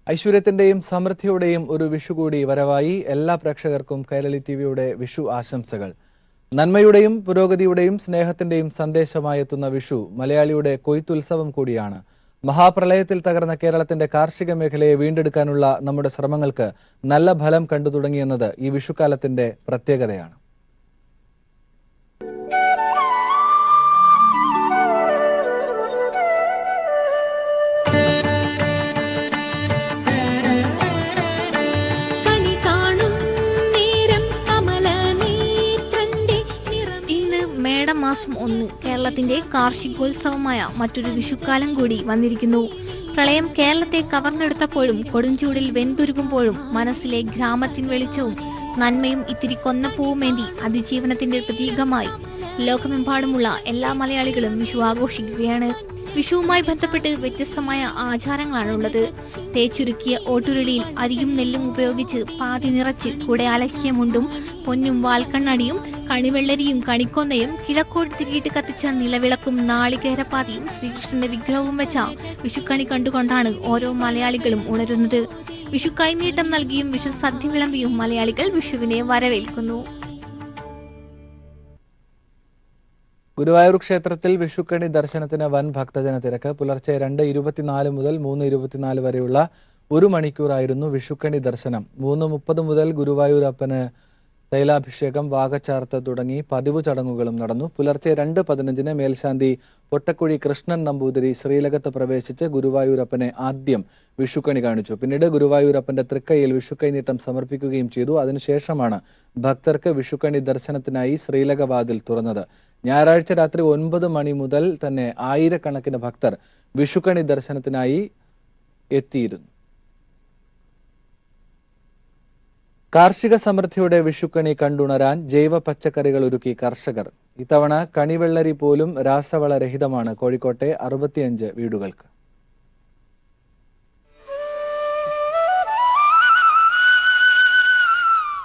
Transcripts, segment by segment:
ഐശ്വര്യത്തിന്റെയും സമൃദ്ധിയുടെയും ഒരു വിഷു കൂടി വരവായി. എല്ലാ പ്രേക്ഷകർക്കും കൈരളി ടിവിയുടെ വിഷു ആശംസകൾ. നന്മയുടെയും പുരോഗതിയുടെയും സ്നേഹത്തിന്റെയും സന്ദേശമായി എത്തുന്ന വിഷു മലയാളിയുടെ കൊയ്ത്തുത്സവം കൂടിയാണ്. മഹാപ്രളയത്തിൽ തകർന്ന കേരളത്തിന്റെ കാർഷിക മേഖലയെ വീണ്ടെടുക്കാനുള്ള നമ്മുടെ ശ്രമങ്ങൾക്ക് നല്ല ഫലം കണ്ടു തുടങ്ങിയെന്നത് ഈ വിഷുക്കാലത്തിന്റെ പ്രത്യേകതയാണ്. മാസം 1 കേരളത്തിന്റെ കാർഷികോത്സവമായ മറ്റൊരു വിഷുക്കാലം കൂടി വന്നിരിക്കുന്നു. പ്രളയം കേരളത്തെ കവർന്നെടുത്തപ്പോഴും കൊടുംചൂടിൽ വെന്തുരുകുമ്പോഴും മനസ്സിലെ ഗ്രാമത്തിൻ വെളിച്ചവും നന്മയും ഇത്തിരി കൊന്നപ്പൂവുമേന്തി അതിജീവനത്തിന്റെ പ്രതീകമായി ലോകമെമ്പാടുമുള്ള എല്ലാ മലയാളികളും വിഷു ആഘോഷിക്കുകയാണ്. വിഷുവുമായി ബന്ധപ്പെട്ട് വ്യത്യസ്തമായ ആചാരങ്ങളാണുള്ളത്. തേച്ചുരുക്കിയ ഓട്ടുരുളിയിൽ അരിയും നെല്ലും ഉപയോഗിച്ച് പാതി നിറച്ച് കൂടെ അലക്കിയ മുണ്ടും പൊന്നും വാൽക്കണ്ണടിയും കണിവെള്ളരിയും കണിക്കൊന്നയും കിഴക്കോട്ട് തിരിയിട്ട് കത്തിച്ച നിലവിളക്കും നാളികേരപ്പാതിയും ശ്രീകൃഷ്ണന്റെ വിഗ്രഹവും വെച്ച വിഷുക്കണി കണ്ടുകൊണ്ടാണ് ഓരോ മലയാളികളും ഉണരുന്നത്. വിഷു കൈനീട്ടം നൽകിയും വിഷു സദ്യ വിളമ്പിയും മലയാളികൾ വിഷുവിനെ വരവേൽക്കുന്നു. ഗുരുവായൂർ ക്ഷേത്രത്തിൽ വിഷുക്കണി ദർശനത്തിന് വൻ ഭക്തജന തിരക്ക്. പുലർച്ചെ 2:24 മുതൽ 3:24 വരെയുള്ള 1 മണിക്കൂറായിരുന്നു വിഷുക്കണി ദർശനം. 3:30 മുതൽ ഗുരുവായൂരപ്പന് തൈലാഭിഷേകം, വാകച്ചാർത്ത് തുടങ്ങി പതിവ് ചടങ്ങുകളും നടന്നു. പുലർച്ചെ 2:15 മേൽശാന്തി പൊട്ടക്കുഴി കൃഷ്ണൻ നമ്പൂതിരി ശ്രീലകത്ത് പ്രവേശിച്ച് ഗുരുവായൂരപ്പനെ ആദ്യം വിഷുക്കണി കാണിച്ചു. പിന്നീട് ഗുരുവായൂരപ്പന്റെ തൃക്കൈയിൽ വിഷുക്കൈനീട്ടം സമർപ്പിക്കുകയും ചെയ്തു. അതിനുശേഷമാണ് ഭക്തർക്ക് വിഷുക്കണി ദർശനത്തിനായി ശ്രീലകവാതിൽ തുറന്നത്. ഞായറാഴ്ച രാത്രി 9 മണി മുതൽ തന്നെ ആയിരക്കണക്കിന് ഭക്തർ വിഷുക്കണി ദർശനത്തിനായി എത്തിയിരുന്നു. കാർഷിക സമൃദ്ധിയുടെ വിഷുക്കണി കണ്ടുണരാൻ ജൈവ പച്ചക്കറികൾ ഒരുക്കി കർഷകർ. ഇത്തവണ കണിവെള്ളരി പോലും രാസവളരഹിതമാണ് കോഴിക്കോട്ടെ 65 വീടുകൾക്ക്.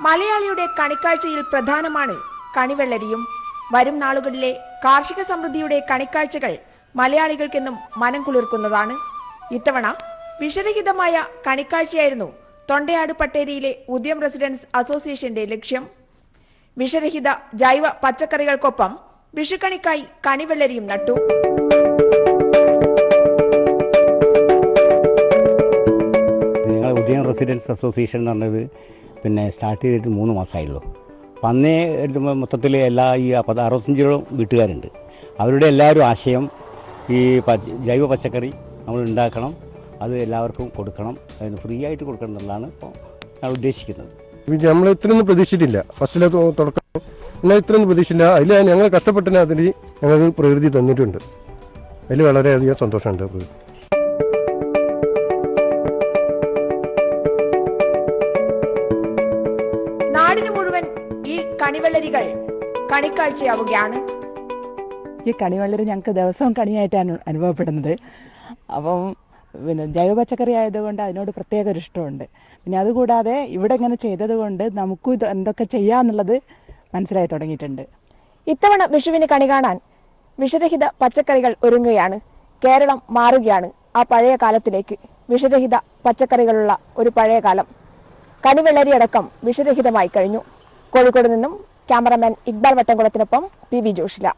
മലയാളിയുടെ കണിക്കാഴ്ചയിൽ പ്രധാനമാണ് കണിവെള്ളരിയും. വരും നാളുകളിലെ കാർഷിക സമൃദ്ധിയുടെ കണിക്കാഴ്ചകൾ മലയാളികൾക്കെന്നും മനം കുളിർക്കുന്നതാണ്. ഇത്തവണ വിഷരഹിതമായ കണിക്കാഴ്ചയായിരുന്നു തൊണ്ടയാട് പട്ടേരിയിലെ ഉദ്യം റെസിഡൻസ് അസോസിയേഷന്റെ ലക്ഷ്യം. വിഷരഹിത ജൈവ പച്ചക്കറികൾക്കൊപ്പം വിഷുക്കണിക്കായി കണിവെള്ളരിയും നട്ടു. ഞങ്ങൾ ഉദ്യം റെസിഡൻസ് അസോസിയേഷൻ എന്ന് പറഞ്ഞത് സ്റ്റാർട്ട് ചെയ്തിട്ട് 3 മാസമായുള്ളൂ. അപ്പം അന്നേ മൊത്തത്തിൽ എല്ലാ ഈ 65 വീട്ടുകാരുണ്ട്. അവരുടെ എല്ലാവരും ആശയം ഈ ജൈവ പച്ചക്കറി നമ്മൾ ഉണ്ടാക്കണം, അത് എല്ലാവർക്കും കൊടുക്കണം, അതിന് ഫ്രീ ആയിട്ട് കൊടുക്കണം എന്നുള്ളതാണ് ഇപ്പോൾ ഞങ്ങൾ ഉദ്ദേശിക്കുന്നത്. നമ്മൾ ഇത്രയൊന്നും പ്രതീക്ഷിച്ചിട്ടില്ല. ഫസ്റ്റിലെ തുടക്കം എന്നാൽ ഇത്രയൊന്നും പ്രതീക്ഷിച്ചില്ല. അതിൽ ഞങ്ങൾ കഷ്ടപ്പെട്ടതിന് അതിൽ ഞങ്ങൾക്ക് പ്രകൃതി തന്നിട്ടുണ്ട്. അതിൽ വളരെയധികം സന്തോഷമുണ്ട്. നാടിന് മുഴുവൻ ഈ കണിവെള്ളരികൾ കണിക്കാഴ്ചയാവുകയാണ്. ഈ കണിവെള്ളരി ഞങ്ങൾക്ക് ദിവസവും കണിയായിട്ടാണ് അനുഭവപ്പെടുന്നത്. അപ്പം ജൈവ പച്ചക്കറി ആയതുകൊണ്ട് അതിനോട് പ്രത്യേക ഒരു ഇഷ്ടമുണ്ട്. പിന്നെ അതുകൂടാതെ ഇവിടെ ഇങ്ങനെ ചെയ്തത് കൊണ്ട് നമുക്കും ഇത് എന്തൊക്കെ ചെയ്യാന്നുള്ളത് മനസ്സിലായി തുടങ്ങിയിട്ടുണ്ട്. ഇത്തവണ വിഷുവിന് കണി കാണാൻ വിഷരഹിത പച്ചക്കറികൾ ഒരുങ്ങുകയാണ്. കേരളം മാറുകയാണ് ആ പഴയ കാലത്തിലേക്ക്. വിഷരഹിത പച്ചക്കറികളുള്ള ഒരു പഴയ കാലം. കണിവെള്ളരി അടക്കം വിഷരഹിതമായി കഴിഞ്ഞു. കോഴിക്കോട് നിന്നും ക്യാമറമാൻ ഇക്ബാൽ വട്ടംകുളത്തിനൊപ്പം PV ജോഷില.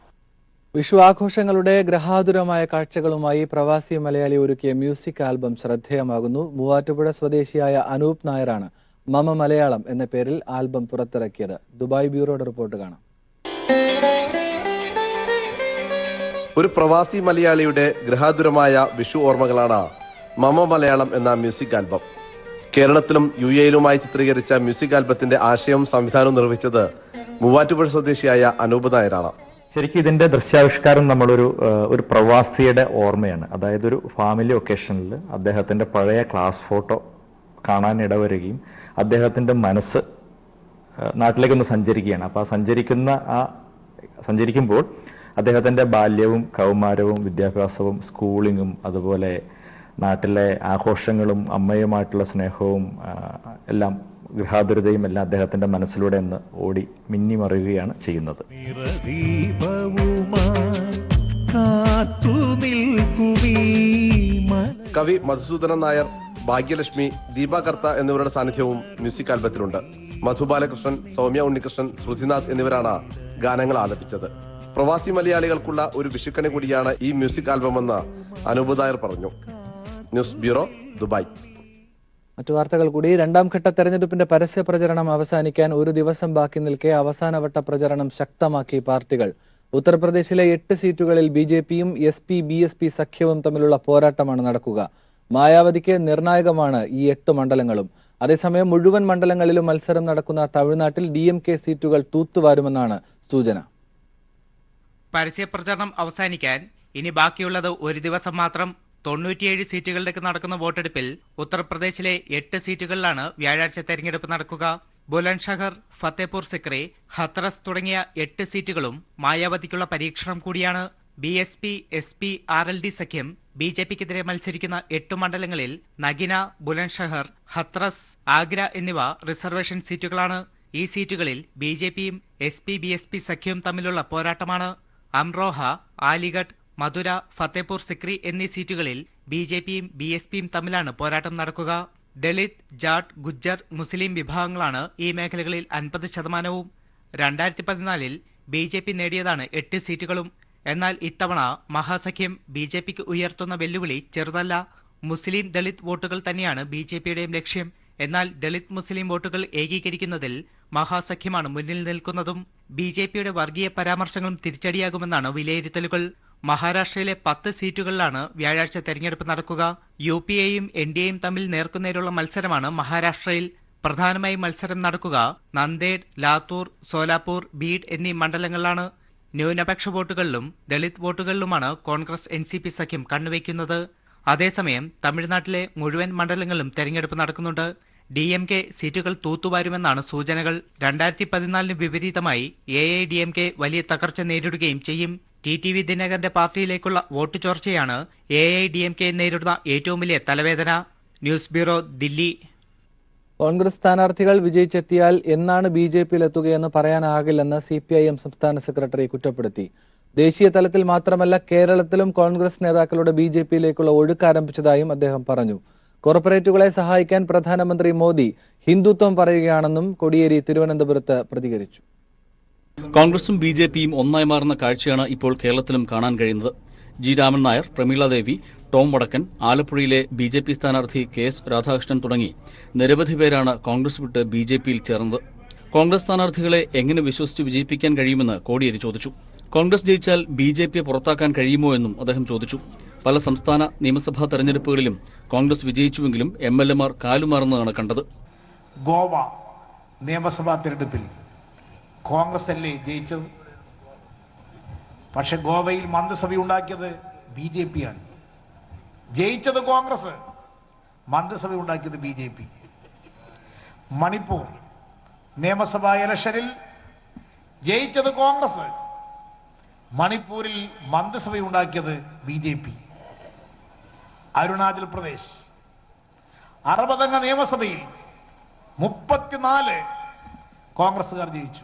വിഷു ആഘോഷങ്ങളുടെ ഗ്രഹാതുരമായ കാഴ്ചകളുമായി പ്രവാസി മലയാളി ഒരുക്കിയ മ്യൂസിക് ആൽബം ശ്രദ്ധേയമാകുന്നു. മൂവാറ്റുപുഴ സ്വദേശിയായ അനൂപ് നായരാണ് മമ മലയാളം എന്ന പേരിൽ ആൽബം പുറത്തിറക്കിയത്. ദുബായ് ബ്യൂറോയുടെ റിപ്പോർട്ട് കാണാം. ഒരു പ്രവാസി മലയാളിയുടെ ഗ്രഹാതുരമായ വിഷു ഓർമ്മകളാണ് മമ മലയാളം എന്ന മ്യൂസിക് ആൽബം. കേരളത്തിലും UAE-യിലുമായി ചിത്രീകരിച്ച മ്യൂസിക് ആൽബത്തിന്റെ ആശയവും സംവിധാനവും നിർവഹിച്ചത് മൂവാറ്റുപുഴ സ്വദേശിയായ അനൂപ് നായരാണ്. ശരിക്കും ഇതിന്റെ ദൃശ്യാവിഷ്കാരം ഒരു പ്രവാസിയുടെ ഓർമ്മയാണ്. അതായത് ഒരു ഫാമിലി ഒക്കേഷനിൽ അദ്ദേഹത്തിന്റെ പഴയ ക്ലാസ് ഫോട്ടോ കാണാൻ ഇടവരികയും അദ്ദേഹത്തിന്റെ മനസ്സ് നാട്ടിലേക്കൊന്ന് സഞ്ചരിക്കുകയാണ്. അപ്പോൾ സഞ്ചരിക്കുമ്പോൾ അദ്ദേഹത്തിന്റെ ബാല്യവും കൗമാരവും വിദ്യാഭ്യാസവും സ്കൂളിങ്ങും അതുപോലെ നാട്ടിലെ ആഘോഷങ്ങളും അമ്മയുമായിട്ടുള്ള സ്നേഹവും എല്ലാം ഗൃഹാതുരതയും എല്ലാം അദ്ദേഹത്തിൻ്റെ മനസ്സിലൂടെ ഒന്ന് ഓടി മിന്നിമറിയുകയാണ് ചെയ്യുന്നത്. കവി മധുസൂദനൻ നായർ, ഭാഗ്യലക്ഷ്മി, ദീപാകർത്ത എന്നിവരുടെ സാന്നിധ്യവും മ്യൂസിക് ആൽബത്തിലുണ്ട്. മധുബാലകൃഷ്ണൻ, സൗമ്യ ഉണ്ണികൃഷ്ണൻ, ശ്രുതിനാഥ് എന്നിവരാണ് ഗാനങ്ങൾ ആലപിച്ചത്. പ്രവാസി മലയാളികൾക്കുള്ള ഒരു വിഷുക്കണി കൂടിയാണ് ഈ മ്യൂസിക് ആൽബമെന്ന് അനൂപ് നായർ പറഞ്ഞു. News bureau, Dubai. മറ്റു വാർത്തകൾ കൂടി. രണ്ടാം ഘട്ട തെരഞ്ഞെടുപ്പിന്റെ പരസ്യ പ്രചരണം അവസാനിക്കാൻ ഒരു ദിവസം ബാക്കി നിൽക്കെ അവസാനവട്ട പ്രചരണം ശക്തമാക്കി പാർട്ടികൾ. ഉത്തർപ്രദേശിലെ 8 സീറ്റുകളിൽ BJPയും SP-BSP സഖ്യവും തമ്മിലുള്ള പോരാട്ടമാണ് നടക്കുക. മായാവതിക്ക് നിർണായകമാണ് ഈ 8 മണ്ഡലങ്ങളും. അതേസമയം മുഴുവൻ മണ്ഡലങ്ങളിലും മത്സരം നടക്കുന്ന തമിഴ്നാട്ടിൽ DMK സീറ്റുകൾ തൂത്തുവാരുമെന്നാണ് സൂചന. പരസ്യപ്രചരണം അവസാനിക്കാൻ ഇനി ബാക്കിയുള്ളത് ഒരു ദിവസം മാത്രം. 97 സീറ്റുകളിലേക്ക് നടക്കുന്ന വോട്ടെടുപ്പിൽ ഉത്തർപ്രദേശിലെ 8 സീറ്റുകളിലാണ് വ്യാഴാഴ്ച തെരഞ്ഞെടുപ്പ് നടക്കുക. ബുലന്ദ്ഷഹർ, ഫത്തേപൂർ സിക്രി, ഹത്രസ് തുടങ്ങിയ 8 സീറ്റുകളും മായാവതിക്കുള്ള പരീക്ഷണം കൂടിയാണ്. BSP, SP, RLD സഖ്യം BJPക്കെതിരെ മത്സരിക്കുന്ന 8 മണ്ഡലങ്ങളിൽ നഗിന, ബുലന്ദ്ഷഹർ, ഹത്രസ്, ആഗ്ര എന്നിവ റിസർവേഷൻ സീറ്റുകളാണ്. ഈ സീറ്റുകളിൽ BJPയും SP-BSP സഖ്യവും തമ്മിലുള്ള പോരാട്ടമാണ്. അംറോഹ, ആലിഗഡ്, മധുര, ഫത്തേപൂർ സിക്രി എന്നീ സീറ്റുകളിൽ BJPയും BSPയും തമ്മിലാണ് പോരാട്ടം നടക്കുക. ദളിത്, ജാട്ട്, ഗുജ്ജർ, മുസ്ലിം വിഭാഗങ്ങളാണ് ഈ മേഖലകളിൽ 50%. 2014 BJP നേടിയതാണ് 8 സീറ്റുകളും. എന്നാൽ ഇത്തവണ മഹാസഖ്യം BJPക്ക് ഉയർത്തുന്ന വെല്ലുവിളി ചെറുതല്ല. മുസ്ലിം ദളിത് വോട്ടുകൾ തന്നെയാണ് BJPയുടെയും ലക്ഷ്യം. എന്നാൽ ദളിത് മുസ്ലിം വോട്ടുകൾ ഏകീകരിക്കുന്നതിൽ മഹാസഖ്യമാണ് മുന്നിൽ നിൽക്കുന്നതും. BJPയുടെ വർഗീയ പരാമർശങ്ങളും തിരിച്ചടിയാകുമെന്നാണ് വിലയിരുത്തലുകൾ. മഹാരാഷ്ട്രയിലെ 10 സീറ്റുകളിലാണ് വ്യാഴാഴ്ച തെരഞ്ഞെടുപ്പ് നടക്കുക. UPAയും NDAയും തമ്മിൽ നേർക്കുനേരുള്ള മത്സരമാണ് മഹാരാഷ്ട്രയിൽ. പ്രധാനമായും മത്സരം നടക്കുക നന്ദേഡ്, ലാത്തൂർ, സോലാപൂർ, ബീഡ് എന്നീ മണ്ഡലങ്ങളിലാണ്. ന്യൂനപക്ഷ വോട്ടുകളിലും ദളിത് വോട്ടുകളിലുമാണ് കോൺഗ്രസ് NCP സഖ്യം കണ്ണുവയ്ക്കുന്നത്. അതേസമയം തമിഴ്നാട്ടിലെ മുഴുവൻ മണ്ഡലങ്ങളിലും തെരഞ്ഞെടുപ്പ് നടക്കുന്നുണ്ട്. DMK സീറ്റുകൾ തൂത്തുവാരുമെന്നാണ് സൂചനകൾ. 2014 വിപരീതമായി AIDMK വലിയ തകർച്ച നേരിടുകയും ചെയ്യും. TTV ദിനകരന്റെ പാർട്ടിയിലേക്കുള്ള വോട്ട് ചോർച്ചയാണ് AIDMK നേരിടുന്ന ഏറ്റവും വലിയ തലവേദന. News bureau, Delhi. കോൺഗ്രസ് സ്ഥാനാർത്ഥികൾ വിജയിച്ചെത്തിയാൽ എന്നാണ് BJPയിലെത്തുകയെന്ന് പറയാനാകില്ലെന്ന് CPIM സംസ്ഥാന സെക്രട്ടറി കുറ്റപ്പെടുത്തി. ദേശീയ തലത്തിൽ മാത്രമല്ല കേരളത്തിലും കോൺഗ്രസ് നേതാക്കളുടെ BJPയിലേക്കുള്ള ഒഴുക്ക് ആരംഭിച്ചതായും അദ്ദേഹം പറഞ്ഞു. കോർപ്പറേറ്റുകളെ സഹായിക്കാൻ പ്രധാനമന്ത്രി മോദി ഹിന്ദുത്വം പറയുകയാണെന്നും കോടിയേരി തിരുവനന്തപുരത്ത് പ്രതികരിച്ചു. കോൺഗ്രസും BJPയും ഒന്നായി മാറുന്ന കാഴ്ചയാണ് ഇപ്പോൾ കേരളത്തിലും കാണാൻ കഴിയുന്നത്. G. രാമൻ നായർ, പ്രമീള ദേവി, ടോം വടക്കൻ, ആലപ്പുഴയിലെ BJP സ്ഥാനാർത്ഥി KS രാധാകൃഷ്ണൻ തുടങ്ങി നിരവധി പേരാണ് കോൺഗ്രസ് വിട്ട് BJPയിൽ ചേർന്നത്. കോൺഗ്രസ് സ്ഥാനാർത്ഥികളെ എങ്ങനെ വിശ്വസിച്ച് വിജയിപ്പിക്കാൻ കഴിയുമെന്ന് കോടിയേരി ചോദിച്ചു. കോൺഗ്രസ് ജയിച്ചാൽ BJPയെ പുറത്താക്കാൻ കഴിയുമോ എന്നും അദ്ദേഹം ചോദിച്ചു. പല സംസ്ഥാന നിയമസഭാ തെരഞ്ഞെടുപ്പുകളിലും കോൺഗ്രസ് വിജയിച്ചുവെങ്കിലും MLAമാർ കാലുമാറുന്നതാണ് കണ്ടത്. ഗോവ നിയമസഭാ തെരഞ്ഞെടുപ്പിൽ കോൺഗ്രസ് അല്ലേ ജയിച്ചത്? പക്ഷെ ഗോവയിൽ മന്ത്രിസഭ ഉണ്ടാക്കിയത് BJPയാണ്. ജയിച്ചത് കോൺഗ്രസ്, മന്ത്രിസഭ ഉണ്ടാക്കിയത് BJP. മണിപ്പൂർ നിയമസഭാ ഇലക്ഷനിൽ ജയിച്ചത് കോൺഗ്രസ്, മണിപ്പൂരിൽ മന്ത്രിസഭ ഉണ്ടാക്കിയത് BJP. അരുണാചൽ പ്രദേശ് 60 അംഗ നിയമസഭയിൽ 34 കോൺഗ്രസുകാർ ജയിച്ചു.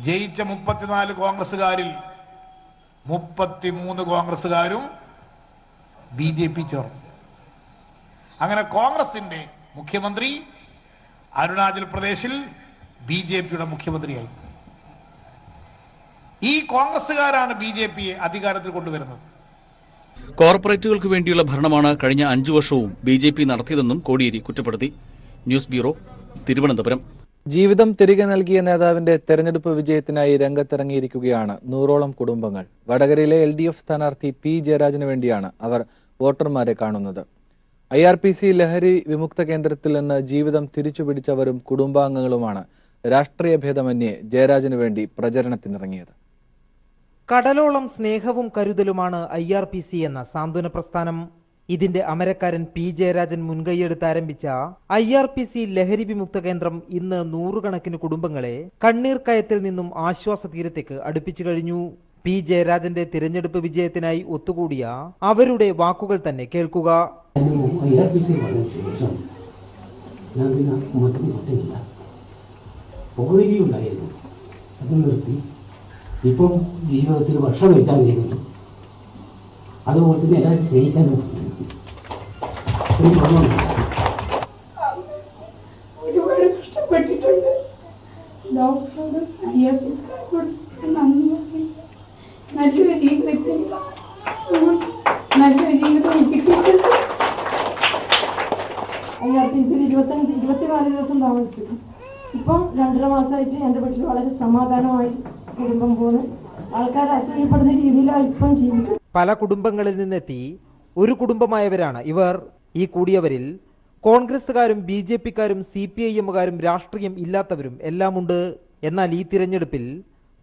ജയിച്ച 34 കോൺഗ്രസുകാരിൽ 33 കോൺഗ്രസുകാരും BJP ചേർന്നു. അങ്ങനെ കോൺഗ്രസിന്റെ മുഖ്യമന്ത്രി അരുണാചൽ പ്രദേശിൽ BJPയുടെ മുഖ്യമന്ത്രിയായി. ഈ കോൺഗ്രസുകാരാണ് BJPയെ അധികാരത്തിൽ കൊണ്ടുവരുന്നത്. കോർപ്പറേറ്റുകൾക്ക് വേണ്ടിയുള്ള ഭരണമാണ് കഴിഞ്ഞ 5 വർഷവും BJP നടത്തിയതെന്നും കോടിയേരി കുറ്റപ്പെടുത്തി. News bureau, Thiruvananthapuram. ജീവിതം തിരികെ നൽകിയ നേതാവിന്റെ തെരഞ്ഞെടുപ്പ് വിജയത്തിനായി രംഗത്തിറങ്ങിയിരിക്കുകയാണ് 100ഓളം കുടുംബങ്ങൾ. വടകരയിലെ LDF സ്ഥാനാർത്ഥി P. ജയരാജന് വേണ്ടിയാണ് അവർ വോട്ടർമാരെ കാണുന്നത്. IRPC ലഹരി വിമുക്ത കേന്ദ്രത്തിൽ നിന്ന് ജീവിതം തിരിച്ചുപിടിച്ചവരും കുടുംബാംഗങ്ങളുമാണ് രാഷ്ട്രീയ ഭേദമന്യേ ജയരാജന് വേണ്ടി പ്രചരണത്തിനിറങ്ങിയത്. കടലോളം സ്നേഹവും കരുതലുമാണ് IRPC എന്ന സാന്ത്വന പ്രസ്ഥാനം. ഇതിന്റെ അമരക്കാരൻ P. ജയരാജൻ മുൻകൈയെടുത്ത് ആരംഭിച്ച IRPC ലഹരി വിമുക്ത കേന്ദ്രം ഇന്ന് 100 കണക്കിന് കുടുംബങ്ങളെ കണ്ണീർ കയത്തിൽ നിന്നും ആശ്വാസ തീരത്തേക്ക് അടുപ്പിച്ചു കഴിഞ്ഞു. പി ജയരാജന്റെ തിരഞ്ഞെടുപ്പ് വിജയത്തിനായി ഒത്തുകൂടിയ അവരുടെ വാക്കുകൾ തന്നെ കേൾക്കുക. അത് നിർത്തി ഇപ്പം ജീവിതത്തിൽ വർഷം വയ്ക്കാൻ കഴിഞ്ഞിട്ടു. അതുപോലെ തന്നെ എല്ലാവരും സ്നേഹിക്കാനും ഒരുപാട് കഷ്ടപ്പെട്ടിട്ടുണ്ട്. ഡോക്ടറോട് നല്ലൊരു ജീവിതത്തിൽ നല്ലൊരു ജീവിതം കിട്ടിയിട്ടുണ്ട്. IRPC 24 ദിവസം താമസിച്ചു. ഇപ്പം 2.5 മാസമായിട്ട് എൻ്റെ വീട്ടിൽ വളരെ സമാധാനമായി കുടുംബം പോകുന്നു. ആൾക്കാർ അസൂയപ്പെടുന്ന രീതിയിലാണ് ഇപ്പം ജീവിക്കുന്നത്. പല കുടുംബങ്ങളിൽ നിന്നെത്തി ഒരു കുടുംബമായവരാണ് ഇവർ. ഈ കൂടിയവരിൽ കോൺഗ്രസുകാരും BJPക്കാരും CPIMകാരും രാഷ്ട്രീയം ഇല്ലാത്തവരും എല്ലാമുണ്ട്. എന്നാൽ ഈ തിരഞ്ഞെടുപ്പിൽ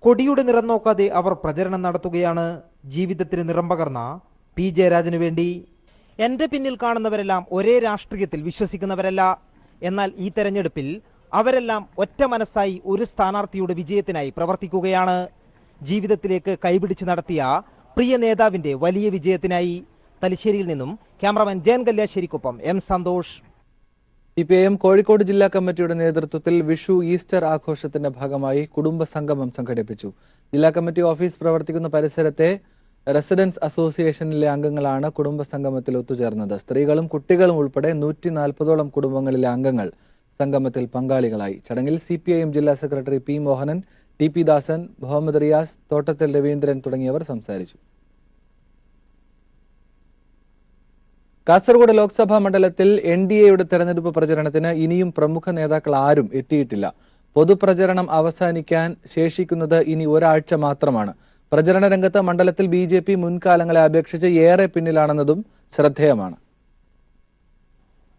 കൊടിയുടെ നിറം നോക്കാതെ അവർ പ്രചരണം നടത്തുകയാണ്. ജീവിതത്തിന് നിറം പകർന്ന പി ജയരാജന് വേണ്ടി. എൻ്റെ പിന്നിൽ കാണുന്നവരെല്ലാം ഒരേ രാഷ്ട്രീയത്തിൽ വിശ്വസിക്കുന്നവരല്ല. എന്നാൽ ഈ തെരഞ്ഞെടുപ്പിൽ അവരെല്ലാം ഒറ്റ മനസ്സായി ഒരു സ്ഥാനാർത്ഥിയുടെ വിജയത്തിനായി പ്രവർത്തിക്കുകയാണ്. ജീവിതത്തിലേക്ക് കൈപിടിച്ച് നടത്തിയ പ്രിയ നേതാവിൻ്റെ വലിയ വിജയത്തിനായി. തലശ്ശേരിയിൽ നിന്നും ക്യാമറാമാൻ ജയൻ കല്യാശ്ശേരിക്കൊപ്പം M സന്തോഷ്. CPIM കോഴിക്കോട് ജില്ലാ കമ്മിറ്റിയുടെ നേതൃത്വത്തിൽ വിഷു ഈസ്റ്റർ ആഘോഷത്തിന്റെ ഭാഗമായി കുടുംബ സംഗമം സംഘടിപ്പിച്ചു. ജില്ലാ കമ്മിറ്റി ഓഫീസ് പ്രവർത്തിക്കുന്ന പരിസരത്തെ റെസിഡൻസ് അസോസിയേഷനിലെ അംഗങ്ങളാണ് കുടുംബ സംഗമത്തിൽ ഒത്തുചേർന്നത്. സ്ത്രീകളും കുട്ടികളും ഉൾപ്പെടെ 140ഓളം കുടുംബങ്ങളിലെ അംഗങ്ങൾ സംഗമത്തിൽ പങ്കാളികളായി. ചടങ്ങിൽ CPIM ജില്ലാ സെക്രട്ടറി P മോഹനൻ, TP ദാസൻ, മുഹമ്മദ് റിയാസ്, തോട്ടത്തിൽ രവീന്ദ്രൻ തുടങ്ങിയവർ സംസാരിച്ചു. കാസർഗോഡ് ലോക്സഭാ മണ്ഡലത്തിൽ NDAയുടെ തെരഞ്ഞെടുപ്പ് പ്രചരണത്തിന് ഇനിയും പ്രമുഖ നേതാക്കൾ ആരും എത്തിയിട്ടില്ല. പൊതുപ്രചരണം അവസാനിക്കാൻ ശേഷിക്കുന്നത് ഇനി ഒരാഴ്ച മാത്രമാണ്. പ്രചരണ രംഗത്ത് മണ്ഡലത്തിൽ BJP മുൻകാലങ്ങളെ അപേക്ഷിച്ച് ഏറെ പിന്നിലാണെന്നതും ശ്രദ്ധേയമാണ്.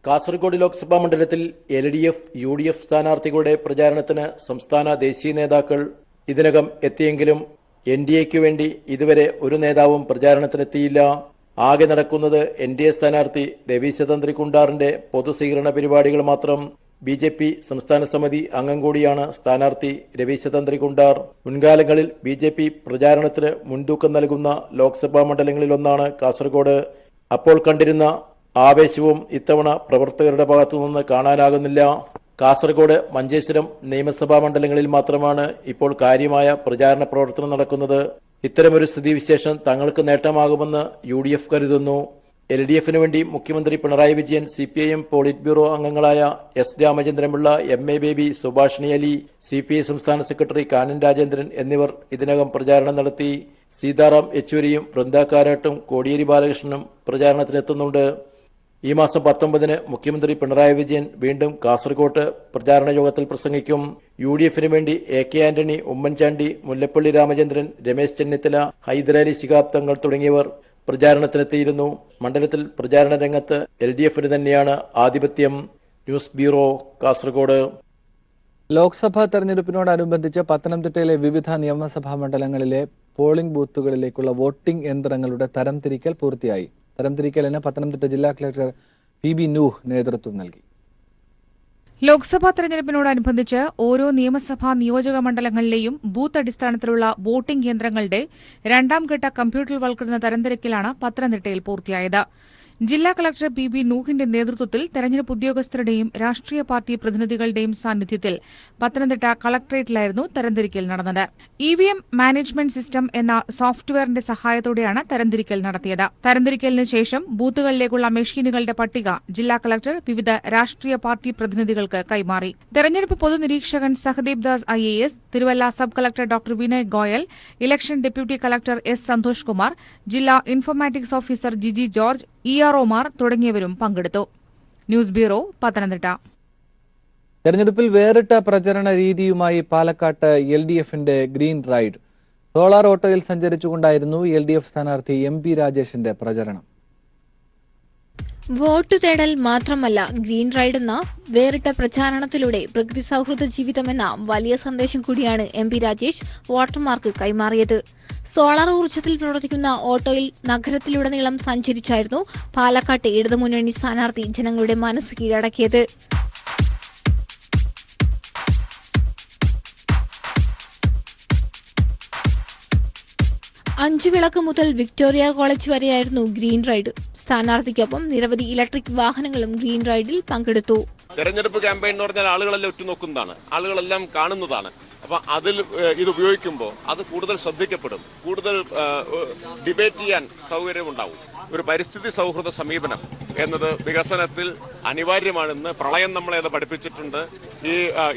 കാസർഗോഡ് ലോക്സഭാ മണ്ഡലത്തിൽ LDF, UDF സ്ഥാനാർത്ഥികളുടെ പ്രചാരണത്തിന് സംസ്ഥാന ദേശീയ നേതാക്കൾ ഇതിനകം എത്തിയെങ്കിലും NDAയ്ക്ക് വേണ്ടി ഇതുവരെ ഒരു നേതാവും പ്രചാരണത്തിനെത്തിയില്ല. ആകെ നടക്കുന്നത് NDA സ്ഥാനാർത്ഥി രവീശ തന്ത്രികുണ്ടാറിന്റെ പൊതുസ്വീകരണ പരിപാടികൾ മാത്രം. BJP സംസ്ഥാന സമിതി അംഗം കൂടിയാണ് സ്ഥാനാർത്ഥി രവീശ തന്ത്രികുണ്ടാർ. മുൻകാലങ്ങളിൽ BJP പ്രചാരണത്തിന് മുൻതൂക്കം നൽകുന്ന ലോക്സഭാ മണ്ഡലങ്ങളിലൊന്നാണ് കാസർഗോഡ്. അപ്പോൾ കണ്ടിരുന്ന ആവേശവും ഇത്തവണ പ്രവർത്തകരുടെ ഭാഗത്തുനിന്ന് കാണാനാകുന്നില്ല. കാസർഗോഡ്, മഞ്ചേശ്വരം നിയമസഭാ മണ്ഡലങ്ങളിൽ മാത്രമാണ് ഇപ്പോൾ കാര്യമായ പ്രചാരണ പ്രവർത്തനം നടക്കുന്നത്. ഇത്തരമൊരു സ്ഥിതിവിശേഷം തങ്ങൾക്ക് നേട്ടമാകുമെന്ന് UDF കരുതുന്നു. LDFന് വേണ്ടി മുഖ്യമന്ത്രി Pinarayi Vijayan, CPIM polit bureau അംഗങ്ങളായ S Ramachandran Pillai, MA baby, Subhashini Ali, CPI സംസ്ഥാന സെക്രട്ടറി കാനൻ രാജേന്ദ്രൻ എന്നിവർ ഇതിനകം പ്രചാരണം നടത്തി. സീതാറാം യെച്ചൂരിയും വൃന്ദ കാരാട്ടും കോടിയേരി ബാലകൃഷ്ണനും പ്രചാരണത്തിനെത്തുന്നുണ്ട്. ഈ മാസം 19-ന് മുഖ്യമന്ത്രി പിണറായി വിജയൻ വീണ്ടും കാസർഗോട്ട് പ്രചാരണ യോഗത്തിൽ പ്രസംഗിക്കും. UDFന് വേണ്ടി AK ആന്റണി, ഉമ്മൻചാണ്ടി, മുല്ലപ്പള്ളി രാമചന്ദ്രൻ, രമേശ് ചെന്നിത്തല, ഹൈദരാലി ശിഹാബ് തങ്ങൾ തുടങ്ങിയവർ പ്രചാരണത്തിനെത്തിയിരുന്നു. മണ്ഡലത്തിൽ പ്രചാരണ രംഗത്ത് LDFന് തന്നെയാണ് ആധിപത്യം. News bureau, Kasaragod. ലോക്സഭാ തെരഞ്ഞെടുപ്പിനോടനുബന്ധിച്ച് പത്തനംതിട്ടയിലെ വിവിധ നിയമസഭാ മണ്ഡലങ്ങളിലെ പോളിംഗ് ബൂത്തുകളിലേക്കുള്ള വോട്ടിംഗ് യന്ത്രങ്ങളുടെ തരംതിരിക്കൽ പൂർത്തിയായി. തരംതിരിക്കലിന് പത്തനംതിട്ട ജില്ലാ കളക്ടർ PB നൂഹ് നേതൃത്വം നൽകി. ലോക്സഭാ തെരഞ്ഞെടുപ്പിനോടനുബന്ധിച്ച് ഓരോ നിയമസഭാ നിയോജക മണ്ഡലങ്ങളിലെയും ബൂത്ത് അടിസ്ഥാനത്തിലുള്ള വോട്ടിംഗ് യന്ത്രങ്ങളുടെ 2ാം ഘട്ട കമ്പ്യൂട്ടർവൽക്കരണ തരംതിരിക്കലാണ് പത്തനംതിട്ടയിൽ പൂർത്തിയായത്. ജില്ലാ കളക്ടർ PB നൂഹിന്റെ നേതൃത്വത്തിൽ തെരഞ്ഞെടുപ്പ് ഉദ്യോഗസ്ഥരുടെയും രാഷ്ട്രീയ പാർട്ടി പ്രതിനിധികളുടെയും സാന്നിധ്യത്തിൽ പത്തനംതിട്ട കളക്ടറേറ്റിലായിരുന്നു തരംതിരിക്കൽ നടന്നത്. EVM മാനേജ്മെന്റ് സിസ്റ്റം എന്ന സോഫ്റ്റ്വെയറിന്റെ സഹായത്തോടെയാണ് തരംതിരിക്കൽ നടത്തിയത്. തരംതിരിക്കലിന് ശേഷം ബൂത്തുകളിലേക്കുള്ള മെഷീനുകളുടെ പട്ടിക ജില്ലാ കളക്ടർ വിവിധ രാഷ്ട്രീയ പാർട്ടി പ്രതിനിധികൾക്ക് കൈമാറി. തെരഞ്ഞെടുപ്പ് പൊതുനിരീക്ഷകൻ Sahadev Das IAS, Thiruvalla sub collector doctor Vinay Goyal, election deputy collector S Santhosh Kumar, ജില്ലാ ഇൻഫോർമാറ്റിക്സ് ഓഫീസർ ജിജി ജോർജ്, EROമാർ തുടങ്ങിയവരും പങ്കെടുത്തു. News bureau, Pathanamthitta. തെരഞ്ഞെടുപ്പിൽ വേറിട്ട പ്രചരണ രീതിയുമായി പാലക്കാട്ട് LDFന്റെ ഗ്രീൻ റൈഡ്. സോളാർ ഓട്ടോയിൽ സഞ്ചരിച്ചുകൊണ്ടായിരുന്നു LDF സ്ഥാനാർത്ഥി MP രാജേഷിന്റെ പ്രചരണം. വോട്ടു തേടൽ മാത്രമല്ല, ഗ്രീൻ റൈഡ് എന്ന വേറിട്ട പ്രചാരണത്തിലൂടെ പ്രകൃതി സൗഹൃദ ജീവിതമെന്ന വലിയ സന്ദേശം കൂടിയാണ് MP രാജേഷ് വോട്ടർമാർക്ക് കൈമാറിയത്. സോളാർ ഊർജ്ജത്തിൽ പ്രവർത്തിക്കുന്ന ഓട്ടോയിൽ നഗരത്തിലുടനീളം സഞ്ചരിച്ചായിരുന്നു പാലക്കാട്ടെ ഇടതുമുന്നണി സ്ഥാനാർത്ഥി ജനങ്ങളുടെ മനസ്സ് കീഴടക്കിയത്. അഞ്ചുവിളക്ക് മുതൽ വിക്ടോറിയ കോളേജ് വരെയായിരുന്നു ഗ്രീൻ റൈഡ്. സ്ഥാനാർത്ഥിക്കൊപ്പം നിരവധി ഇലക്ട്രിക് വാഹനങ്ങളും ഗ്രീൻ റൈഡിൽ പങ്കെടുത്തു. തെരഞ്ഞെടുപ്പ് ക്യാമ്പയിൻ എന്ന് പറഞ്ഞാൽ ആളുകളെല്ലാം ഉറ്റുനോക്കുന്നതാണ്, ആളുകളെല്ലാം കാണുന്നതാണ്. അപ്പൊ അതിൽ ഇത് ഉപയോഗിക്കുമ്പോൾ അത് കൂടുതൽ ശ്രദ്ധിക്കപ്പെടും, കൂടുതൽ ഡിബേറ്റ് ചെയ്യാൻ സൗകര്യമുണ്ടാവും. ഒരു പരിസ്ഥിതി സൗഹൃദ സമീപനം എന്നത് വികസനത്തിൽ അനിവാര്യമാണെന്ന് പ്രളയം നമ്മളെ അത് പഠിപ്പിച്ചിട്ടുണ്ട്.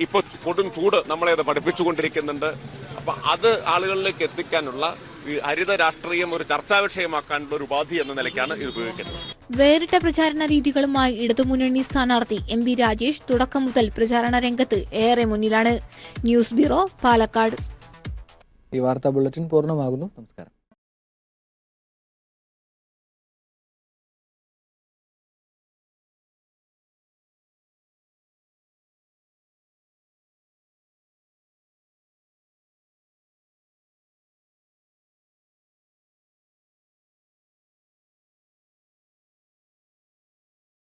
ഇപ്പോൾ കൊടും ചൂട് നമ്മളെ അത് പഠിപ്പിച്ചുകൊണ്ടിരിക്കുന്നുണ്ട്. അപ്പൊ അത് ആളുകളിലേക്ക് എത്തിക്കാനുള്ള ഈ ഹരിത രാഷ്ട്രീയം ഒരു ചർച്ചാ വിഷയമാക്കാനുള്ള ഒരു ഉപാധി എന്ന നിലയ്ക്കാണ് ഇത് ഉപയോഗിക്കുന്നത്. വേറിട്ട പ്രചാരണ രീതികളുമായി ഇടതുമുന്നണി സ്ഥാനാർത്ഥി MP രാജേഷ് തുടക്കം മുതൽ പ്രചാരണ രംഗത്ത് ഏറെ മുന്നിലാണ്. News bureau, Palakkad. ഈ വാർത്താ ബുള്ളറ്റിൻ പൂർണ്ണമാകുന്നു. നമസ്കാരം.